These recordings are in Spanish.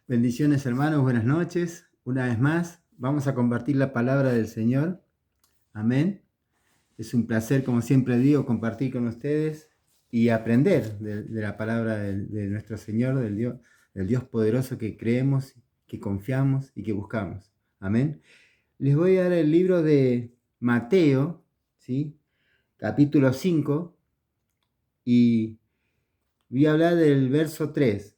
Bendiciones hermanos, buenas noches. Una vez más, vamos a compartir la palabra del Señor. Amén. Es un placer, como siempre digo, compartir con ustedes y aprender de la palabra de nuestro Señor, del Dios poderoso que creemos, que confiamos y que buscamos. Amén. Les voy a dar el libro de Mateo, ¿sí? Capítulo 5, y voy a hablar del verso 3.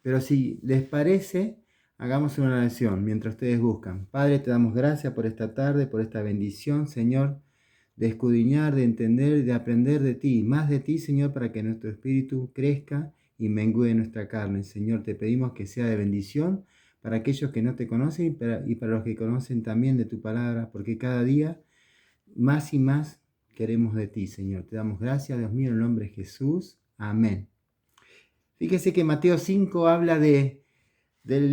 Pero si les parece, hagamos una oración mientras ustedes buscan. Padre, te damos gracias por esta tarde, por esta bendición, Señor, de escudriñar, de entender, de aprender de ti, más de ti, Señor, para que nuestro espíritu crezca y mengüe nuestra carne. Señor, te pedimos que sea de bendición para aquellos que no te conocen y para los que conocen también de tu palabra, porque cada día más y más queremos de ti, Señor. Te damos gracias, Dios mío, en el nombre de Jesús. Amén. Fíjese que Mateo 5 habla del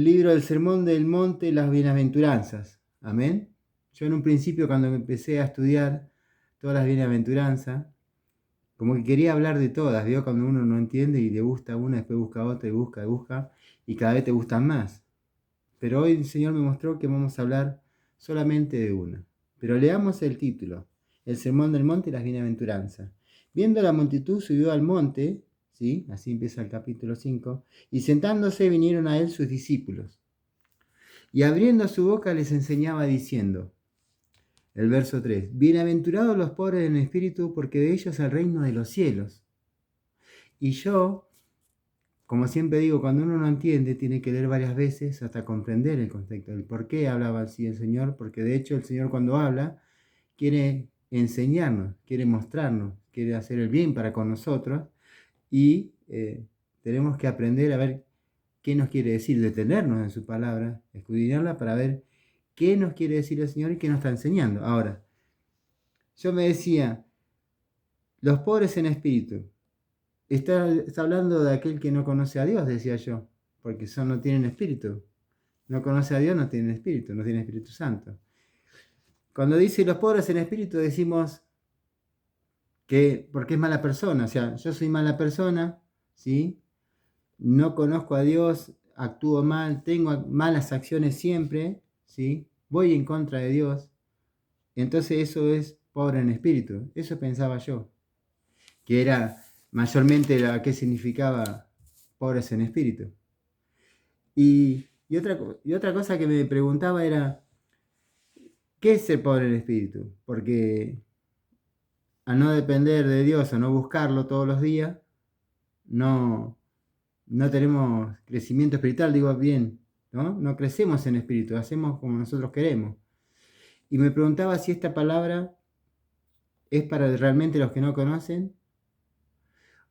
libro del Sermón del Monte, las bienaventuranzas. Amén. Yo en un principio, cuando empecé a estudiar todas las bienaventuranzas, como que quería hablar de todas, ¿vio? Cuando uno no entiende y le gusta una, después busca otra y busca, y cada vez te gustan más. Pero hoy el Señor me mostró que vamos a hablar solamente de una. Pero leamos el título, el Sermón del Monte y las bienaventuranzas. Viendo la multitud, subió al monte, ¿sí? Así empieza el capítulo 5, y sentándose vinieron a él sus discípulos. Y abriendo su boca les enseñaba diciendo, el verso 3, bienaventurados los pobres en espíritu, porque de ellos es el reino de los cielos. Y yo, como siempre digo, cuando uno no entiende, tiene que leer varias veces hasta comprender el contexto, el por qué hablaba así el Señor, porque de hecho el Señor cuando habla, quiere enseñarnos, quiere mostrarnos, quiere hacer el bien para con nosotros, y tenemos que aprender a ver qué nos quiere decir, detenernos en su palabra, escudriñarla para ver qué nos quiere decir el Señor y qué nos está enseñando. Ahora, yo me decía, los pobres en espíritu, está hablando de aquel que no conoce a Dios, decía yo, porque no tienen espíritu. No conoce a Dios, no tienen espíritu, no tienen Espíritu Santo. Cuando dice los pobres en espíritu, decimos que porque es mala persona, o sea, yo soy mala persona, ¿sí? No conozco a Dios, actúo mal, tengo malas acciones siempre, ¿sí? Voy en contra de Dios. Entonces eso es pobre en espíritu. Eso pensaba yo, que era mayormente lo que significaba pobres en espíritu. Y otra cosa que me preguntaba era, ¿qué es ser pobre en espíritu? Porque al no depender de Dios o no buscarlo todos los días, no, no tenemos crecimiento espiritual, digo bien, ¿no? No crecemos en espíritu, hacemos como nosotros queremos. Y me preguntaba si esta palabra es para realmente los que no conocen,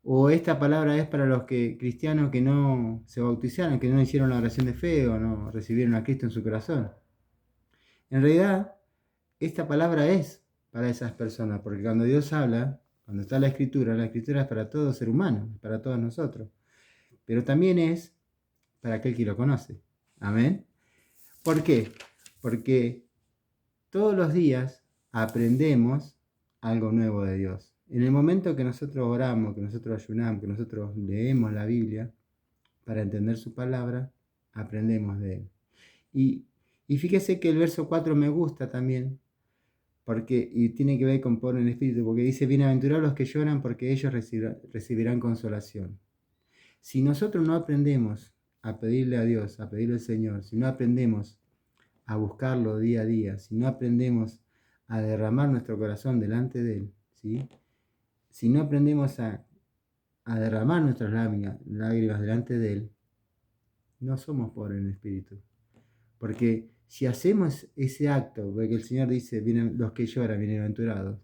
o esta palabra es para los cristianos que no se bautizaron, que no hicieron la oración de fe o no recibieron a Cristo en su corazón. En realidad, esta palabra es para esas personas, porque cuando Dios habla, cuando está la escritura es para todo ser humano, para todos nosotros, pero también es para aquel que lo conoce. Amén. ¿Por qué? Porque todos los días aprendemos algo nuevo de Dios. En el momento que nosotros oramos, que nosotros ayunamos, que nosotros leemos la Biblia para entender su palabra, aprendemos de él. Y fíjese que el verso 4 me gusta también, y tiene que ver con pobre en espíritu, porque dice, bienaventurados los que lloran, porque ellos recibirán consolación. Si nosotros no aprendemos a pedirle a Dios, a pedirle al Señor, si no aprendemos a buscarlo día a día, si no aprendemos a derramar nuestro corazón delante de Él, ¿sí? Si no aprendemos a derramar nuestras lágrimas delante de Él, no somos pobres en espíritu. Porque si hacemos ese acto, porque el Señor dice, vienen los que lloran, bienaventurados,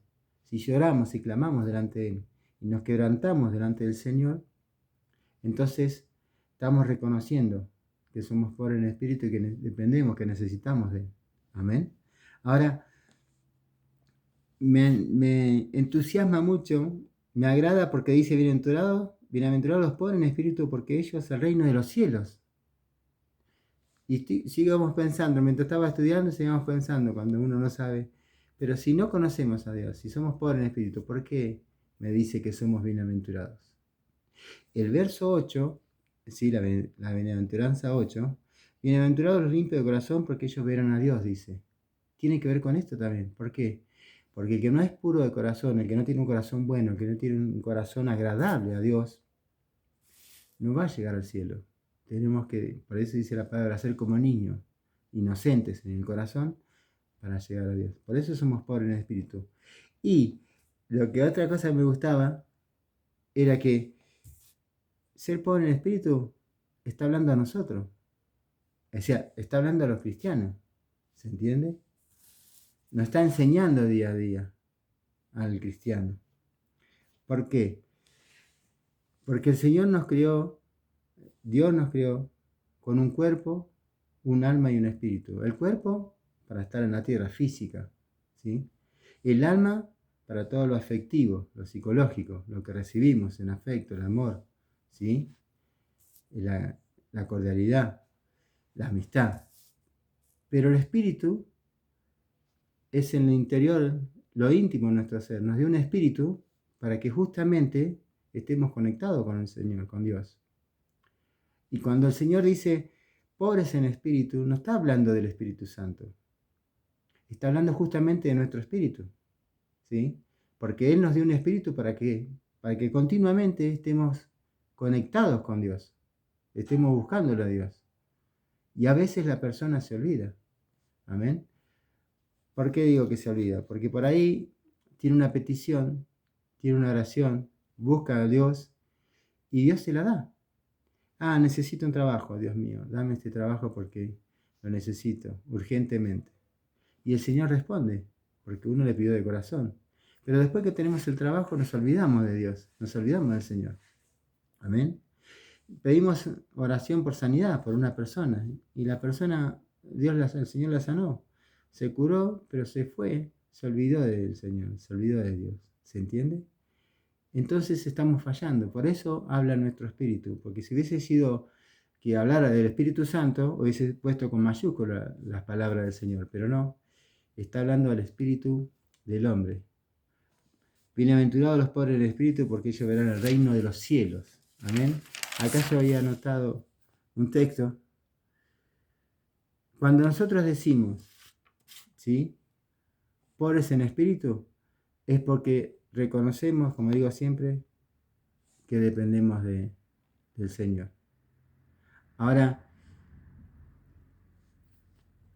si lloramos y clamamos delante de Él y nos quebrantamos delante del Señor, entonces estamos reconociendo que somos pobres en espíritu y que dependemos, que necesitamos de Él. Amén. Ahora, me entusiasma mucho, me agrada porque dice bienaventurados los pobres en espíritu porque ellos es el reino de los cielos. Y sigamos pensando, mientras estaba estudiando, sigamos pensando cuando uno no sabe. Pero si no conocemos a Dios, si somos pobres en espíritu, ¿por qué me dice que somos bienaventurados? El verso 8, sí, la bienaventuranza 8, Bienaventurados los limpios de corazón, porque ellos verán a Dios, dice. Tiene que ver con esto también. ¿Por qué? Porque el que no es puro de corazón, el que no tiene un corazón bueno, el que no tiene un corazón agradable a Dios, no va a llegar al cielo. Tenemos que, por eso dice la palabra, ser como niños, inocentes en el corazón, para llegar a Dios. Por eso somos pobres en el espíritu. Y lo que otra cosa me gustaba era que ser pobre en el espíritu está hablando a nosotros. O sea, está hablando a los cristianos. ¿Se entiende? Nos está enseñando día a día al cristiano. ¿Por qué? Porque el Señor nos creó, Dios nos creó con un cuerpo, un alma y un espíritu. El cuerpo para estar en la tierra, física, ¿sí? El alma para todo lo afectivo, lo psicológico, lo que recibimos en afecto, el amor, ¿sí? La cordialidad, la amistad. Pero el espíritu es en el interior, lo íntimo de nuestro ser. Nos dio un espíritu para que justamente estemos conectados con el Señor, con Dios. Y cuando el Señor dice pobres en espíritu, no está hablando del Espíritu Santo. Está hablando justamente de nuestro espíritu, ¿sí? Porque Él nos dio un espíritu para que continuamente estemos conectados con Dios, estemos buscándolo a Dios. Y a veces la persona se olvida. Amén. ¿Por qué digo que se olvida? Porque por ahí tiene una petición, tiene una oración, busca a Dios y Dios se la da. Ah, necesito un trabajo, Dios mío, dame este trabajo porque lo necesito urgentemente. Y el Señor responde, porque uno le pidió de corazón. Pero después que tenemos el trabajo nos olvidamos de Dios, nos olvidamos del Señor. Amén. Pedimos oración por sanidad por una persona y la persona, el Señor la sanó. Se curó, pero se fue, se olvidó del Señor, se olvidó de Dios. ¿Se entiende? Entonces estamos fallando. Por eso habla nuestro espíritu. Porque si hubiese sido que hablara del Espíritu Santo, hubiese puesto con mayúscula las palabras del Señor. Pero no, está hablando del espíritu del hombre. Bienaventurados los pobres del espíritu, porque ellos verán el reino de los cielos. Amén. Acá yo había anotado un texto. Cuando nosotros decimos, ¿sí?, pobres en espíritu, es porque reconocemos, como digo siempre, que dependemos del Señor. Ahora,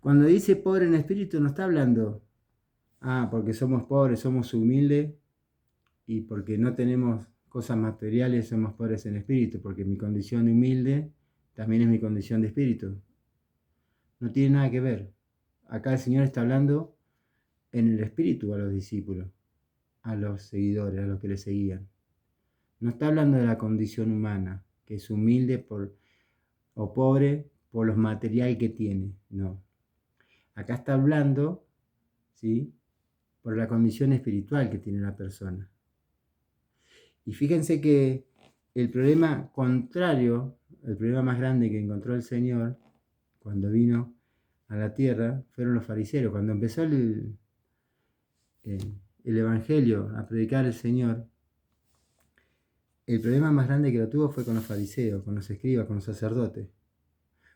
cuando dice pobre en espíritu, no está hablando, porque somos pobres, somos humildes y porque no tenemos cosas materiales, somos pobres en espíritu, porque mi condición de humilde también es mi condición de espíritu. No tiene nada que ver. Acá el Señor está hablando en el espíritu a los discípulos, a los seguidores, a los que le seguían. No está hablando de la condición humana, que es humilde o pobre por los materiales que tiene. No. Acá está hablando, ¿sí?, por la condición espiritual que tiene la persona. Y fíjense que el problema contrario, el problema más grande que encontró el Señor cuando vino a la tierra, fueron los fariseos. Cuando empezó el Evangelio a predicar el Señor, el problema más grande que lo tuvo fue con los fariseos, con los escribas, con los sacerdotes.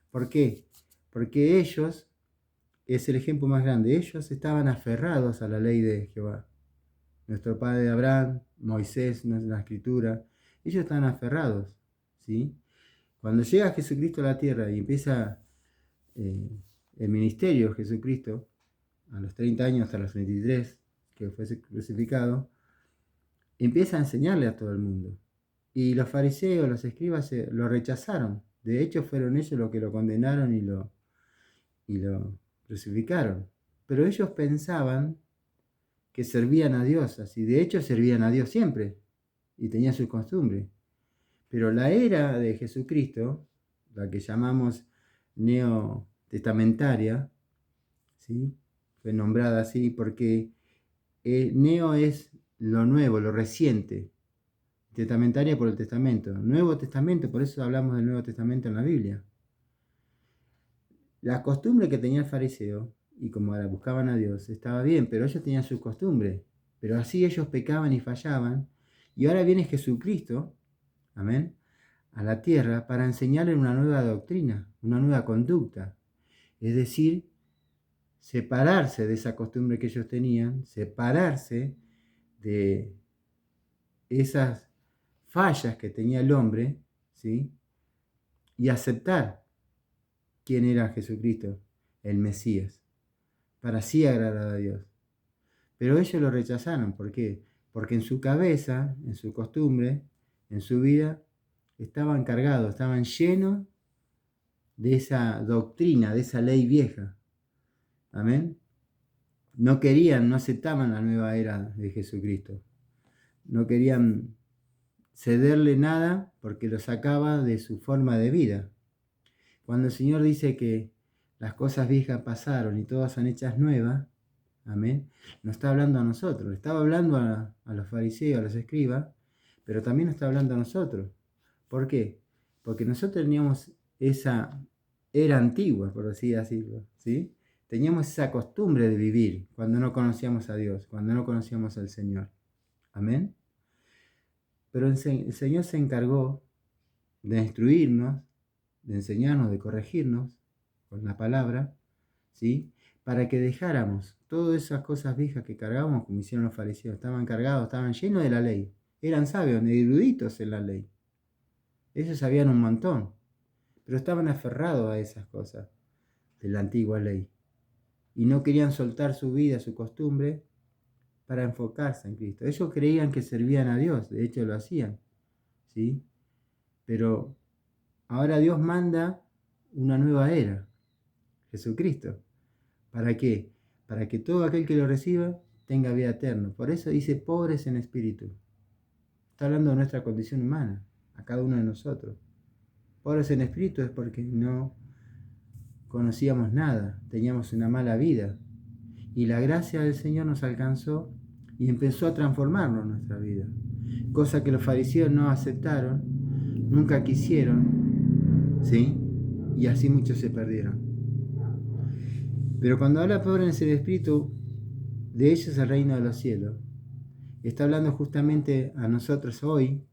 ¿Por qué? Porque ellos, es el ejemplo más grande, ellos estaban aferrados a la ley de Jehová. Nuestro padre Abraham, Moisés, en la escritura, ellos estaban aferrados, ¿sí? Cuando llega Jesucristo a la tierra y empieza el ministerio de Jesucristo, a los 30 años hasta los 33, que fue crucificado, empieza a enseñarle a todo el mundo. Y los fariseos, los escribas lo rechazaron. De hecho, fueron ellos los que lo condenaron y lo crucificaron. Pero ellos pensaban que servían a Dios, así. De hecho, servían a Dios siempre y tenían sus costumbres. Pero la era de Jesucristo, la que llamamos neotestamentaria, ¿sí?, fue nombrada así porque neo es lo nuevo, lo reciente. Testamentaria por el testamento. Nuevo Testamento, por eso hablamos del Nuevo Testamento en la Biblia. La costumbre que tenía el fariseo, y como ahora buscaban a Dios, estaba bien, pero ellos tenían sus costumbres. Pero así ellos pecaban y fallaban. Y ahora viene Jesucristo, amén, a la tierra para enseñarle una nueva doctrina. una nueva conducta. Es decir, separarse de esa costumbre que ellos tenían, separarse de esas fallas que tenía el hombre, ¿sí? Y aceptar quién era Jesucristo, el Mesías, para así agradar a Dios. Pero ellos lo rechazaron. ¿Por qué? Porque en su cabeza, en su costumbre, en su vida, estaban cargados, estaban llenos de esa doctrina, de esa ley vieja. Amén. No querían, no aceptaban la nueva era de Jesucristo. No querían cederle nada porque lo sacaba de su forma de vida. Cuando el Señor dice que las cosas viejas pasaron y todas son hechas nuevas, amén, no está hablando a nosotros, estaba hablando a los fariseos, a los escribas, pero también nos está hablando a nosotros. ¿Por qué? Porque nosotros teníamos esa era antigua, por así decirlo, ¿sí? Teníamos esa costumbre de vivir cuando no conocíamos a Dios, cuando no conocíamos al Señor. Amén. Pero el Señor se encargó de instruirnos, de enseñarnos, de corregirnos con la palabra, ¿sí? Para que dejáramos todas esas cosas viejas que cargábamos, como hicieron los fariseos. Estaban cargados, estaban llenos de la ley. Eran sabios, eruditos en la ley. Ellos sabían un montón, pero estaban aferrados a esas cosas de la antigua ley. Y no querían soltar su vida, su costumbre, para enfocarse en Cristo. Ellos creían que servían a Dios, de hecho lo hacían, ¿sí? Pero ahora Dios manda una nueva era, Jesucristo. ¿Para qué? Para que todo aquel que lo reciba tenga vida eterna. Por eso dice pobres en espíritu. Está hablando de nuestra condición humana, a cada uno de nosotros. Pobres en espíritu es porque no conocíamos nada, teníamos una mala vida. Y la gracia del Señor nos alcanzó y empezó a transformarnos nuestra vida. Cosa que los fariseos no aceptaron, nunca quisieron, ¿sí? Y así muchos se perdieron. Pero cuando habla pobres en el espíritu, de ellos el reino de los cielos, está hablando justamente a nosotros hoy,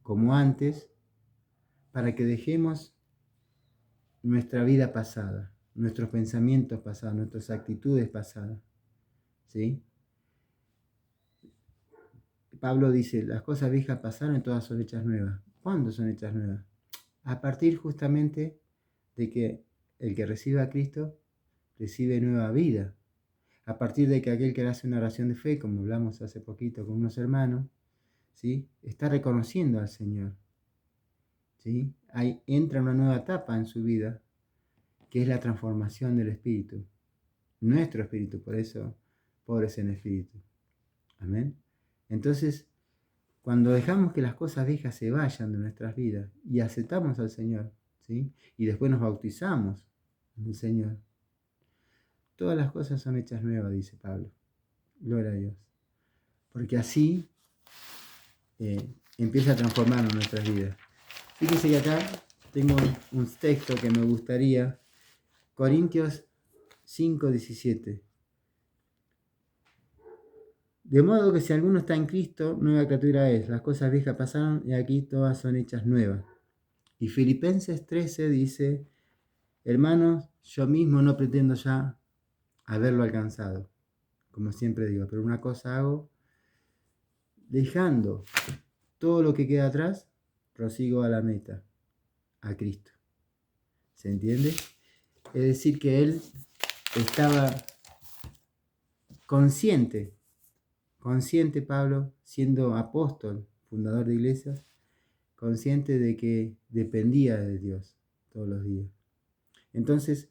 como antes, para que dejemos nuestra vida pasada, nuestros pensamientos pasados, nuestras actitudes pasadas, ¿sí? Pablo dice, las cosas viejas pasaron y todas son hechas nuevas. ¿Cuándo son hechas nuevas? A partir justamente de que el que recibe a Cristo recibe nueva vida. A partir de que aquel que hace una oración de fe, como hablamos hace poquito con unos hermanos, ¿sí? Está reconociendo al Señor, ¿sí? Ahí entra una nueva etapa en su vida, que es la transformación del espíritu, nuestro espíritu, por eso pobres en espíritu. Amén. Entonces, cuando dejamos que las cosas viejas se vayan de nuestras vidas y aceptamos al Señor, ¿sí? Y después nos bautizamos en el Señor, todas las cosas son hechas nuevas, dice Pablo. Gloria a Dios. Porque así empieza a transformarnos nuestras vidas. Fíjense que acá tengo un texto que me gustaría, Corintios 5:17. De modo que si alguno está en Cristo, nueva criatura es. Las cosas viejas pasaron y aquí todas son hechas nuevas. Y Filipenses 13 dice, hermanos, yo mismo no pretendo ya haberlo alcanzado, como siempre digo, pero una cosa hago, dejando todo lo que queda atrás, prosigo a la meta, a Cristo. ¿Se entiende? Es decir, que él estaba consciente Pablo, siendo apóstol, fundador de iglesias, consciente de que dependía de Dios todos los días. Entonces,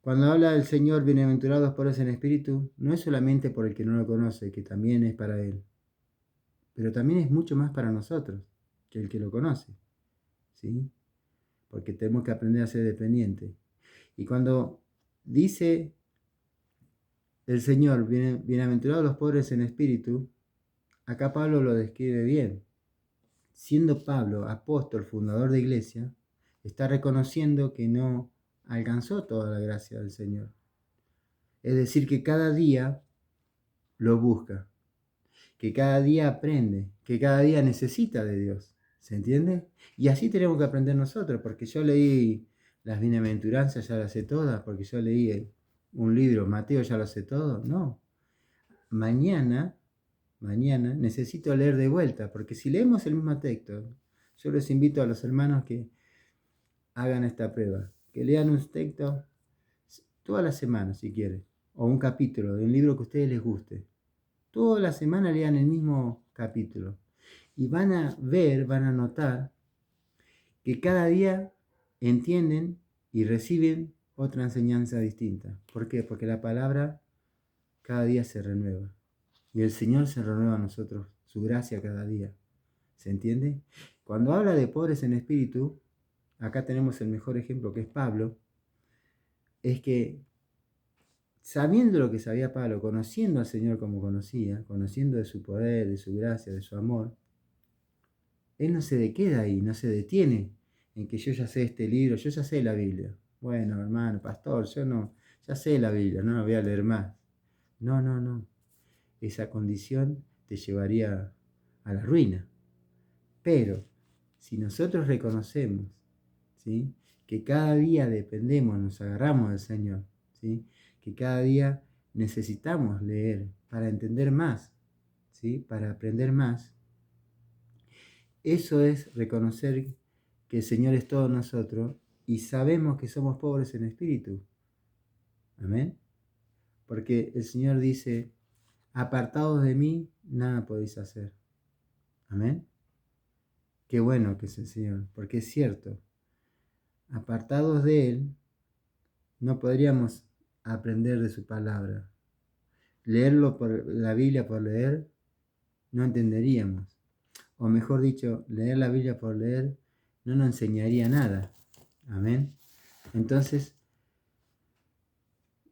cuando habla del Señor, bienaventurados pobres en espíritu, no es solamente por el que no lo conoce, que también es para él, pero también es mucho más para nosotros que el que lo conoce, ¿sí? Porque tenemos que aprender a ser dependientes. Y cuando dice el Señor, bienaventurados los pobres en espíritu, acá Pablo lo describe bien. Siendo Pablo apóstol, fundador de iglesia, está reconociendo que no alcanzó toda la gracia del Señor. Es decir, que cada día lo busca, que cada día aprende, que cada día necesita de Dios. ¿Se entiende? Y así tenemos que aprender nosotros, porque yo leí las bienaventuranzas ya las sé todas, porque yo leí un libro, Mateo ya lo sé todo. No, mañana, mañana necesito leer de vuelta, porque si leemos el mismo texto, yo les invito a los hermanos que hagan esta prueba, que lean un texto toda la semana si quieren, o un capítulo de un libro que a ustedes les guste. Toda la semana lean el mismo capítulo y van a ver, van a notar que cada día entienden y reciben otra enseñanza distinta. ¿Por qué? Porque la palabra cada día se renueva y el Señor se renueva a nosotros, su gracia cada día. ¿Se entiende? Cuando habla de pobres en espíritu, acá tenemos el mejor ejemplo que es Pablo, es que sabiendo lo que sabía Pablo, conociendo al Señor como conocía, conociendo de su poder, de su gracia, de su amor, él no se queda ahí, no se detiene en que yo ya sé este libro, yo ya sé la Biblia. Bueno, hermano, pastor, yo no, ya sé la Biblia, no la voy a leer más. No, no, no. Esa condición te llevaría a la ruina. Pero si nosotros reconocemos, ¿sí?, que cada día dependemos, nos agarramos del Señor, ¿sí?, que cada día necesitamos leer para entender más, ¿sí?, para aprender más, eso es reconocer que el Señor es todo nosotros y sabemos que somos pobres en espíritu. Amén. Porque el Señor dice, apartados de mí, nada podéis hacer. Amén. Qué bueno que es el Señor, porque es cierto. Apartados de Él, no podríamos aprender de su palabra. Leerlo por la Biblia por leer, no entenderíamos. O mejor dicho, leer la Biblia por leer no nos enseñaría nada. Amén. Entonces,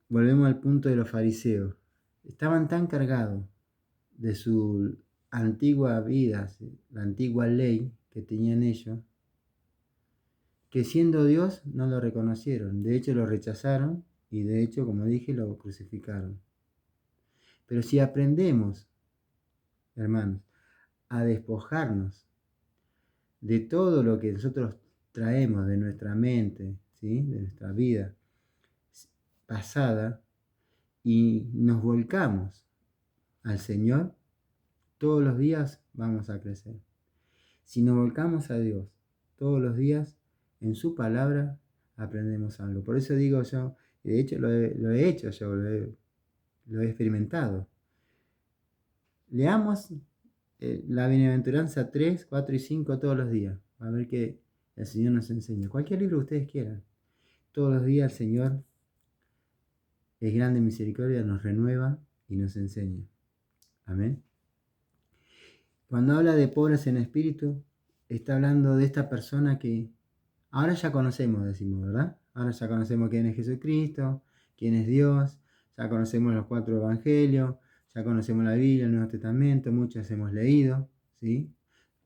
volvemos al punto de los fariseos. Estaban tan cargados de su antigua vida, la antigua ley que tenían ellos, que siendo Dios no lo reconocieron. De hecho, lo rechazaron y de hecho, como dije, lo crucificaron. Pero si aprendemos, hermanos, a despojarnos de todo lo que nosotros traemos de nuestra mente, ¿sí?, de nuestra vida pasada, y nos volcamos al Señor, todos los días vamos a crecer. Si nos volcamos a Dios todos los días, en su palabra aprendemos algo. Por eso digo yo, y de hecho lo he hecho yo, lo he experimentado. Leamos la bienaventuranza 3, 4 y 5 todos los días. A ver qué el Señor nos enseña. Cualquier libro que ustedes quieran. Todos los días el Señor es grande en misericordia, nos renueva y nos enseña. Amén. Cuando habla de pobres en espíritu, está hablando de esta persona que ahora ya conocemos, decimos, ¿verdad? Ahora ya conocemos quién es Jesucristo, quién es Dios, ya conocemos los 4 evangelios, ya conocemos la Biblia, el Nuevo Testamento, muchos hemos leído, ¿sí?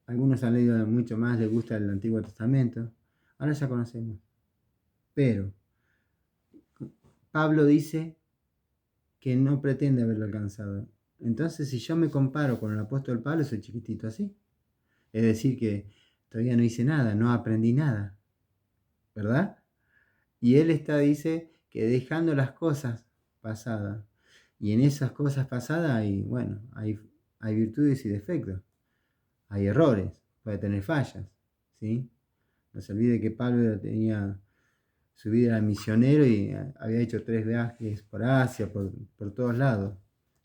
Algunos han leído mucho más, les gusta el Antiguo Testamento. Ahora ya conocemos. Pero Pablo dice que no pretende haberlo alcanzado. Entonces, si yo me comparo con el apóstol Pablo, soy chiquitito así. Es decir, que todavía no hice nada, no aprendí nada. ¿Verdad? Y él dice que dejando las cosas pasadas. Y en esas cosas pasadas hay, bueno, hay virtudes y defectos. Hay errores, puede tener fallas, ¿sí? No se olvide que Pablo tenía su vida, era misionero y había hecho 3 viajes por Asia, por todos lados.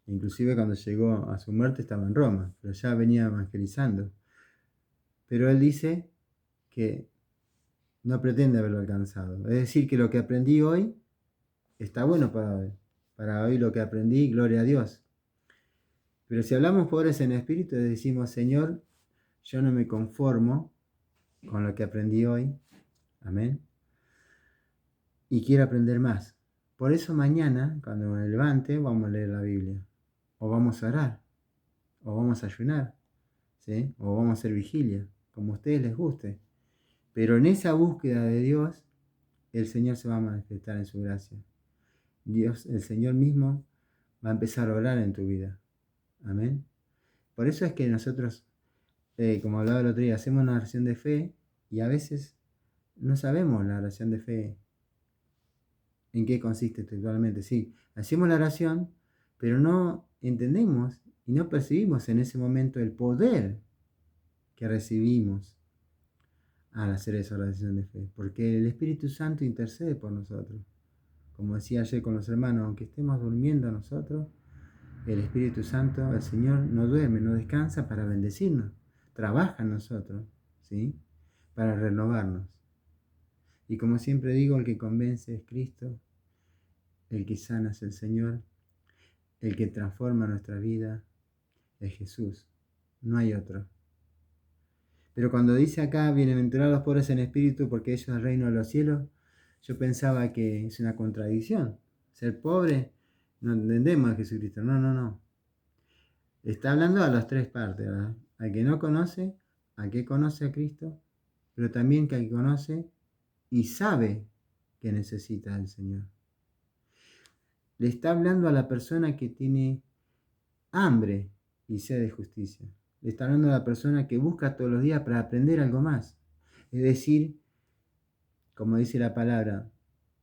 Inclusive cuando llegó a su muerte estaba en Roma, pero ya venía evangelizando. Pero él dice que no pretende haberlo alcanzado. Es decir, que lo que aprendí hoy está bueno para hoy. Para hoy lo que aprendí, gloria a Dios. Pero si hablamos pobres en espíritu, decimos, Señor, yo no me conformo con lo que aprendí hoy. Amén. Y quiero aprender más. Por eso mañana, cuando me levante, vamos a leer la Biblia. O vamos a orar. O vamos a ayunar. ¿Sí? O vamos a hacer vigilia. Como a ustedes les guste. Pero en esa búsqueda de Dios, el Señor se va a manifestar en su gracia. Dios, el Señor mismo, va a empezar a orar en tu vida. Amén. Por eso es que nosotros, como hablaba el otro día, hacemos una oración de fe y a veces no sabemos la oración de fe, en qué consiste textualmente. Sí, hacemos la oración, pero no entendemos y no percibimos en ese momento el poder que recibimos al hacer esa oración de fe, porque el Espíritu Santo intercede por nosotros. Como decía ayer con los hermanos, aunque estemos durmiendo nosotros, el Espíritu Santo, el Señor, no duerme, no descansa para bendecirnos, trabaja en nosotros, ¿sí? Para renovarnos. Y como siempre digo, el que convence es Cristo, el que sana es el Señor, el que transforma nuestra vida es Jesús, no hay otro. Pero cuando dice acá, bienaventurados los pobres en espíritu, porque ellos es el reino de los cielos, yo pensaba que es una contradicción. Ser pobre, no entendemos a Jesucristo. No, no, no. Está hablando a las tres partes, ¿verdad? Al que no conoce, al que conoce a Cristo, pero también que al que conoce y sabe que necesita al Señor. Le está hablando a la persona que tiene hambre y sed de justicia. Le está hablando a la persona que busca todos los días para aprender algo más. Es decir, como dice la palabra,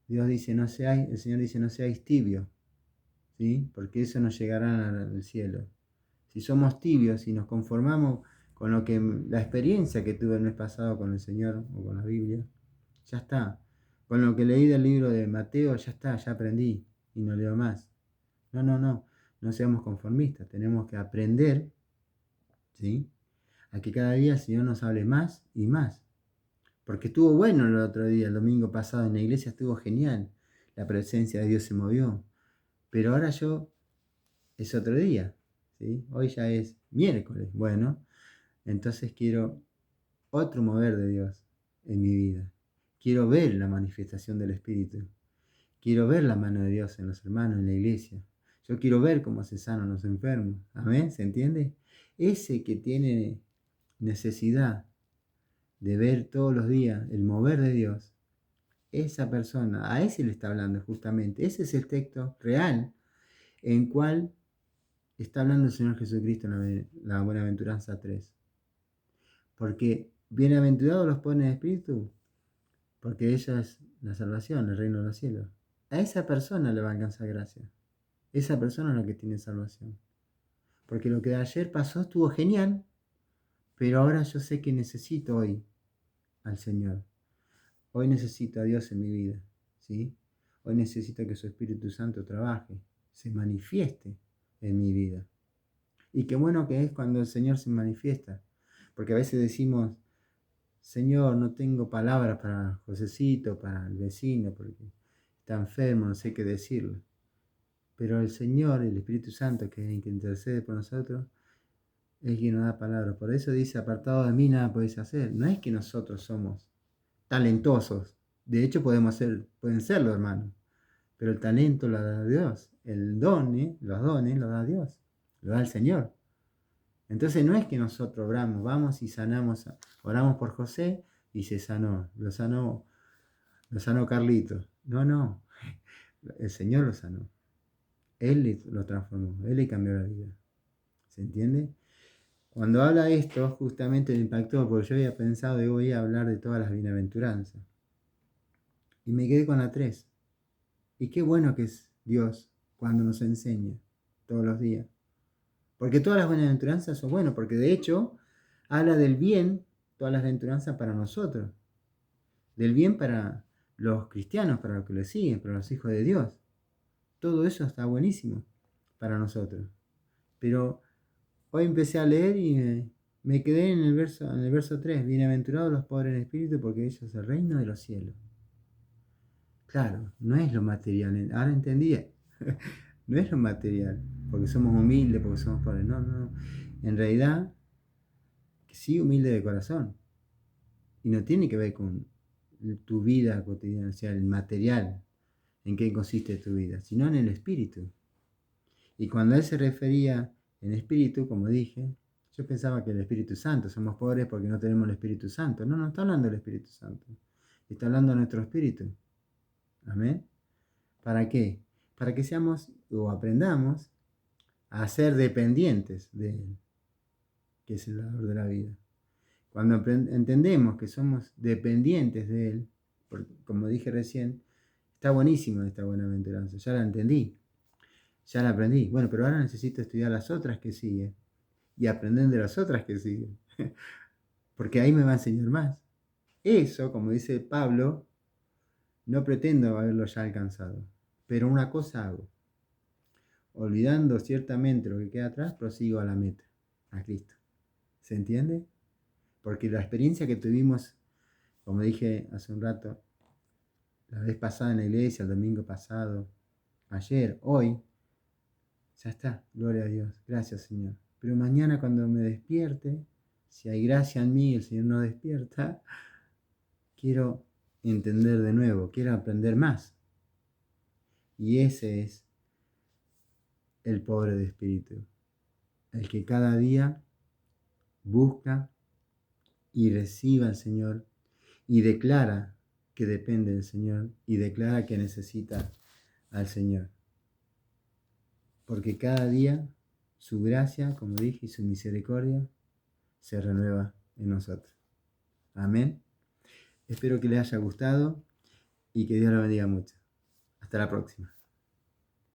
Dios dice, el Señor dice, no seáis tibios, ¿sí? Porque eso nos llegará al cielo. Si somos tibios y nos conformamos con la experiencia que tuve el mes pasado con el Señor o con la Biblia, ya está. Con lo que leí del libro de Mateo, ya está, ya aprendí y no leo más. No, no, no, no seamos conformistas, tenemos que aprender, ¿sí? A que cada día el Señor nos hable más y más. Porque estuvo bueno el otro día, el domingo pasado en la iglesia estuvo genial. La presencia de Dios se movió. Pero ahora es otro día, ¿sí? Hoy ya es miércoles. Bueno, entonces quiero otro mover de Dios en mi vida. Quiero ver la manifestación del Espíritu. Quiero ver la mano de Dios en los hermanos, en la iglesia. Yo quiero ver cómo se sanan los enfermos. ¿Amén? ¿Se entiende? Ese que tiene necesidad de ver todos los días el mover de Dios, esa persona, a ese le está hablando justamente. Ese es el texto real en cual está hablando el Señor Jesucristo en la Buenaventuranza 3. Porque bienaventurados los pobres en espíritu, porque ella es la salvación, el reino de los cielos. A esa persona le va a alcanzar gracia. Esa persona es la que tiene salvación. Porque lo que de ayer pasó estuvo genial, pero ahora yo sé que necesito hoy al Señor. Hoy necesito a Dios en mi vida, ¿sí? Hoy necesito que su Espíritu Santo trabaje, se manifieste en mi vida. Y qué bueno que es cuando el Señor se manifiesta, porque a veces decimos, Señor, no tengo palabras para Josecito, para el vecino, porque está enfermo, no sé qué decirle. Pero el Señor, el Espíritu Santo, que es el que intercede por nosotros, es quien nos da palabras. Por eso dice, apartado de mí nada podéis hacer. No es que nosotros somos talentosos. De hecho, pueden serlo, hermano. Pero el talento lo da Dios. El don, los dones, lo da Dios. Lo da el Señor. Entonces no es que nosotros vamos y sanamos, oramos por José y se sanó. Lo sanó Carlito. No, no. El Señor lo sanó. Él lo transformó. Él le cambió la vida. ¿Se entiende? Cuando habla de esto, justamente me impactó, porque yo había pensado que voy a hablar de todas las bienaventuranzas. Y me quedé con la 3. Y qué bueno que es Dios cuando nos enseña todos los días. Porque todas las bienaventuranzas son buenas, porque de hecho habla del bien, todas las bienaventuranzas para nosotros. Del bien para los cristianos, para los que lo siguen, para los hijos de Dios. Todo eso está buenísimo para nosotros. Pero hoy empecé a leer y me quedé en el verso 3. Bienaventurados los pobres en espíritu, porque ellos es el reino de los cielos. Claro, no es lo material. Ahora entendí. No es lo material, porque somos humildes, porque somos pobres. No, no, no. En realidad, sí humilde de corazón. Y no tiene que ver con tu vida cotidiana, o sea, el material, en qué consiste tu vida, sino en el espíritu. Y cuando él se refería en espíritu, como dije, yo pensaba que el Espíritu Santo, somos pobres porque no tenemos el Espíritu Santo. No, no está hablando del Espíritu Santo. Está hablando de nuestro espíritu. Amén. ¿Para qué? Para que seamos o aprendamos a ser dependientes de Él, que es el dador de la vida. Cuando entendemos que somos dependientes de Él, porque, como dije recién, está buenísimo esta buenaventuranza, ya la entendí, ya la aprendí. Bueno, pero ahora necesito estudiar las otras que siguen y aprender de las otras que siguen, porque ahí me va a enseñar más. Eso, como dice Pablo, no pretendo haberlo ya alcanzado, pero una cosa hago, olvidando ciertamente lo que queda atrás, prosigo a la meta, a Cristo. ¿Se entiende? Porque la experiencia que tuvimos, como dije hace un rato, la vez pasada en la iglesia, el domingo pasado, ayer, hoy, ya está, gloria a Dios, gracias Señor. Pero mañana cuando me despierte, si hay gracia en mí, el Señor no despierta, quiero entender de nuevo, quiero aprender más. Y ese es el pobre de espíritu, el que cada día busca y recibe al Señor y declara que depende del Señor y declara que necesita al Señor. Porque cada día su gracia, como dije, y su misericordia se renueva en nosotros. Amén. Espero que les haya gustado y que Dios lo bendiga mucho. Hasta la próxima.